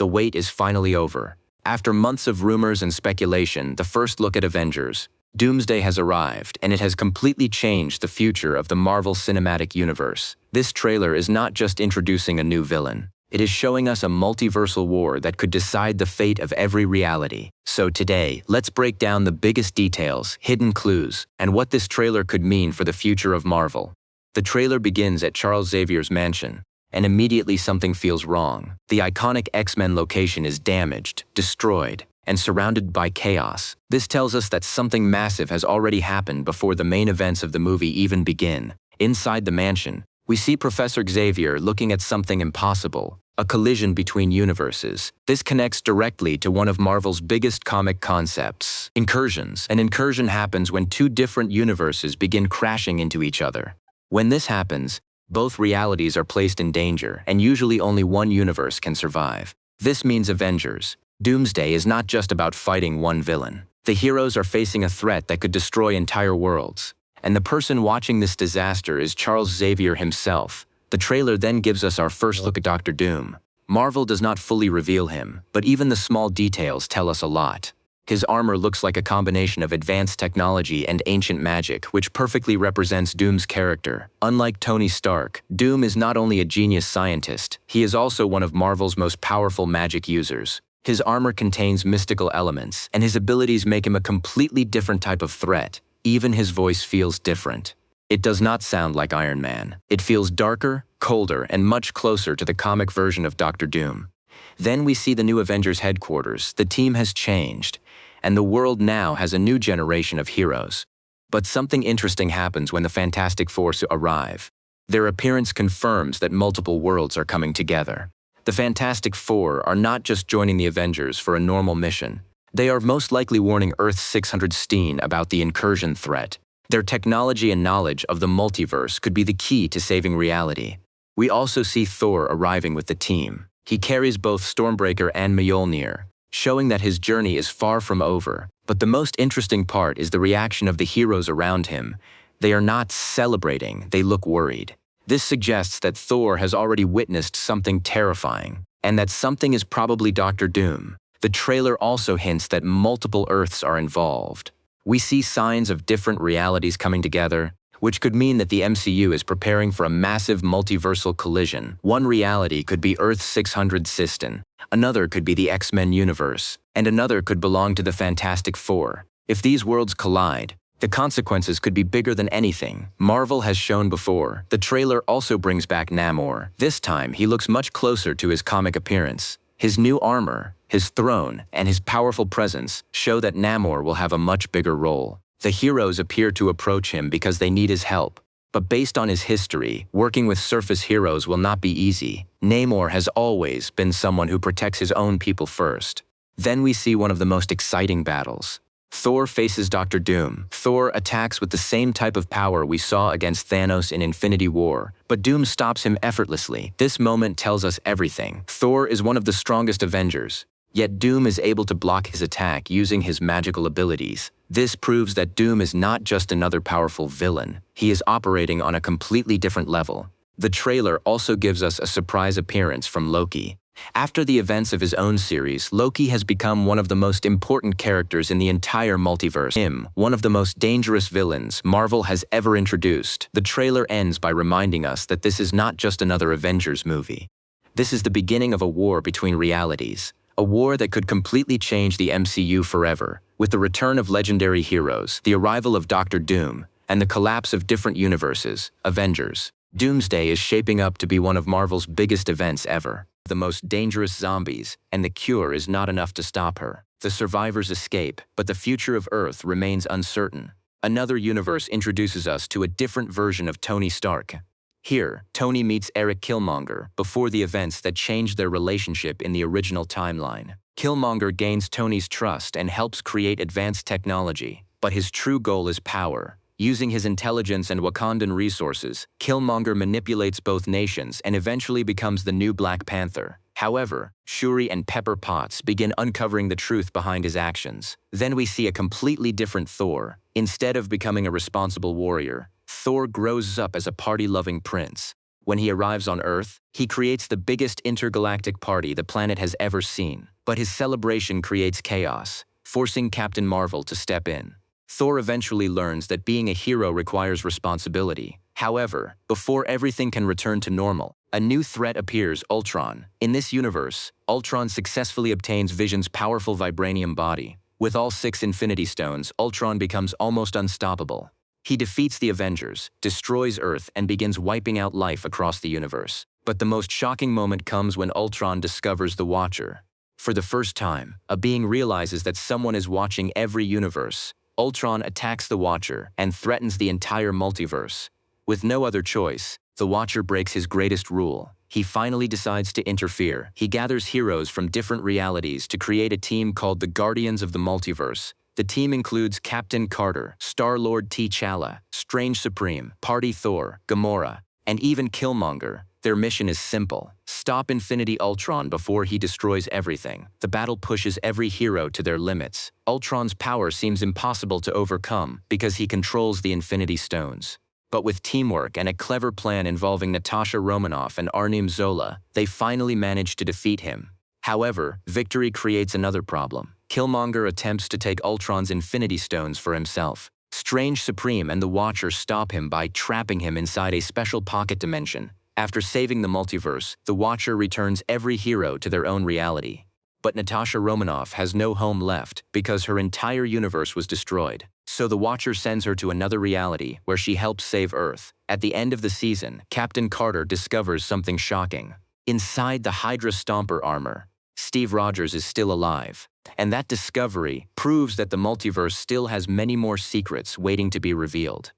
the wait is finally over. After months of rumors and speculation, the first look at Avengers Doomsday has arrived, and it has completely changed the future of the Marvel Cinematic Universe. This trailer is not just introducing a new villain. It is showing us a multiversal war that could decide the fate of every reality. So today, let's break down the biggest details, hidden clues, and what this trailer could mean for the future of Marvel. The trailer begins at Charles Xavier's mansion, and immediately something feels wrong. The iconic X-Men location is damaged, destroyed, and surrounded by chaos. This tells us that something massive has already happened before the main events of the movie even begin. Inside the mansion, we see Professor Xavier looking at something impossible, a collision between universes. This connects directly to one of Marvel's biggest comic concepts, incursions. An incursion happens when two different universes begin crashing into each other. When this happens, both realities are placed in danger, and usually only one universe can survive. This means Avengers Doomsday is not just about fighting one villain. The heroes are facing a threat that could destroy entire worlds. And the person watching this disaster is Charles Xavier himself. The trailer then gives us our first look at Dr. Doom. Marvel does not fully reveal him, but even the small details tell us a lot. His armor looks like a combination of advanced technology and ancient magic, which perfectly represents Doom's character. Unlike Tony Stark, Doom is not only a genius scientist, he is also one of Marvel's most powerful magic users. His armor contains mystical elements, and his abilities make him a completely different type of threat. Even his voice feels different. It does not sound like Iron Man. It feels darker, colder, and much closer to the comic version of Dr. Doom. Then we see the new Avengers headquarters. The team has changed, and the world now has a new generation of heroes. But something interesting happens when the Fantastic Four arrive. Their appearance confirms that multiple worlds are coming together. The Fantastic Four are not just joining the Avengers for a normal mission. They are most likely warning Earth 616 about the incursion threat. Their technology and knowledge of the multiverse could be the key to saving reality. We also see Thor arriving with the team. He carries both Stormbreaker and Mjolnir, showing that his journey is far from over. But the most interesting part is the reaction of the heroes around him. They are not celebrating, they look worried. This suggests that Thor has already witnessed something terrifying, and that something is probably Dr. Doom. The trailer also hints that multiple Earths are involved. We see signs of different realities coming together, which could mean that the MCU is preparing for a massive multiversal collision. One reality could be Earth 616, another could be the X-Men universe, and another could belong to the Fantastic Four. If these worlds collide, the consequences could be bigger than anything Marvel has shown before. The trailer also brings back Namor. This time, he looks much closer to his comic appearance. His new armor, his throne, and his powerful presence show that Namor will have a much bigger role. The heroes appear to approach him because they need his help. But based on his history, working with surface heroes will not be easy. Namor has always been someone who protects his own people first. Then we see one of the most exciting battles. Thor faces Dr. Doom. Thor attacks with the same type of power we saw against Thanos in Infinity War, but Doom stops him effortlessly. This moment tells us everything. Thor is one of the strongest Avengers, yet Doom is able to block his attack using his magical abilities. This proves that Doom is not just another powerful villain. He is operating on a completely different level. The trailer also gives us a surprise appearance from Loki. After the events of his own series, Loki has become one of the most important characters in the entire multiverse. One of the most dangerous villains Marvel has ever introduced. The trailer ends by reminding us that this is not just another Avengers movie. This is the beginning of a war between realities, a war that could completely change the MCU forever. With the return of legendary heroes, the arrival of Dr. Doom, and the collapse of different universes, Avengers Doomsday is shaping up to be one of Marvel's biggest events ever. The most dangerous zombies, and the cure is not enough to stop her. The survivors escape, but the future of Earth remains uncertain. Another universe introduces us to a different version of Tony Stark. Here, Tony meets Eric Killmonger before the events that changed their relationship in the original timeline. Killmonger gains Tony's trust and helps create advanced technology, but his true goal is power. Using his intelligence and Wakandan resources, Killmonger manipulates both nations and eventually becomes the new Black Panther. However, Shuri and Pepper Potts begin uncovering the truth behind his actions. Then we see a completely different Thor. Instead of becoming a responsible warrior, Thor grows up as a party-loving prince. When he arrives on Earth, he creates the biggest intergalactic party the planet has ever seen. But his celebration creates chaos, forcing Captain Marvel to step in. Thor eventually learns that being a hero requires responsibility. However, before everything can return to normal, a new threat appears: Ultron. In this universe, Ultron successfully obtains Vision's powerful vibranium body. With all 6 Infinity Stones, Ultron becomes almost unstoppable. He defeats the Avengers, destroys Earth, and begins wiping out life across the universe. But the most shocking moment comes when Ultron discovers the Watcher. For the first time, a being realizes that someone is watching every universe. Ultron attacks the Watcher and threatens the entire multiverse. With no other choice, the Watcher breaks his greatest rule. He finally decides to interfere. He gathers heroes from different realities to create a team called the Guardians of the Multiverse. The team includes Captain Carter, Star-Lord T'Challa, Strange Supreme, Party Thor, Gamora, and even Killmonger. Their mission is simple: stop Infinity Ultron before he destroys everything. The battle pushes every hero to their limits. Ultron's power seems impossible to overcome because he controls the Infinity Stones. But with teamwork and a clever plan involving Natasha Romanoff and Arnim Zola, they finally manage to defeat him. However, victory creates another problem. Killmonger attempts to take Ultron's Infinity Stones for himself. Strange Supreme and the Watcher stop him by trapping him inside a special pocket dimension. After saving the multiverse, the Watcher returns every hero to their own reality. But Natasha Romanoff has no home left because her entire universe was destroyed. So the Watcher sends her to another reality where she helps save Earth. At the end of the season, Captain Carter discovers something shocking. Inside the Hydra Stomper armor, Steve Rogers is still alive. And that discovery proves that the multiverse still has many more secrets waiting to be revealed.